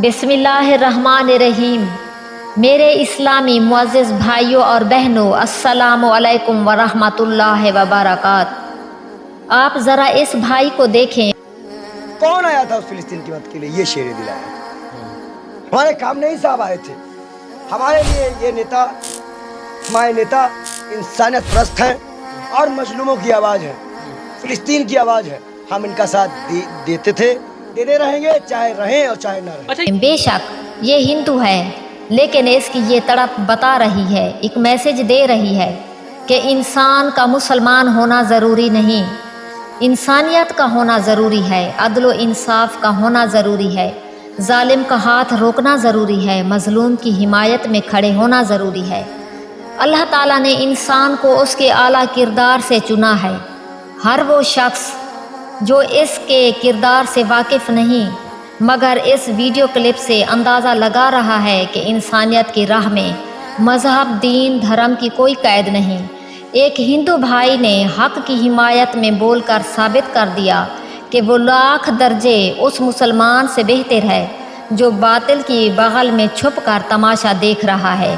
بسم اللہ الرحمن الرحیم۔ میرے اسلامی معزز بھائیوں اور بہنوں، السلام علیکم ورحمۃ اللہ وبرکاتہ۔ آپ ذرا اس بھائی کو دیکھیں۔ کون آیا تھا اس فلسطین کی مدد کے لیے؟ یہ شیر دلایا ہمارے کام نہیں صاحب آئے تھے۔ ہمارے لیے یہ نیتا، ہمارے نیتا انسانیت پرست ہیں اور مظلوموں کی آواز ہے، فلسطین کی آواز ہے۔ ہم ان کا ساتھ دیتے تھے، دیتے رہیں گے، چاہے رہیں اور چاہے نہ رہیں۔ بے شک یہ ہندو ہے، لیکن اس کی یہ تڑپ بتا رہی ہے، ایک میسج دے رہی ہے کہ انسان کا مسلمان ہونا ضروری نہیں، انسانیت کا ہونا ضروری ہے، عدل و انصاف کا ہونا ضروری ہے، ظالم کا ہاتھ روکنا ضروری ہے، مظلوم کی حمایت میں کھڑے ہونا ضروری ہے۔ اللہ تعالیٰ نے انسان کو اس کے اعلیٰ کردار سے چنا ہے۔ ہر وہ شخص جو اس کے کردار سے واقف نہیں، مگر اس ویڈیو کلپ سے اندازہ لگا رہا ہے کہ انسانیت کی راہ میں مذہب، دین، دھرم کی کوئی قید نہیں۔ ایک ہندو بھائی نے حق کی حمایت میں بول کر ثابت کر دیا کہ وہ لاکھ درجے اس مسلمان سے بہتر ہے جو باطل کی بغل میں چھپ کر تماشا دیکھ رہا ہے۔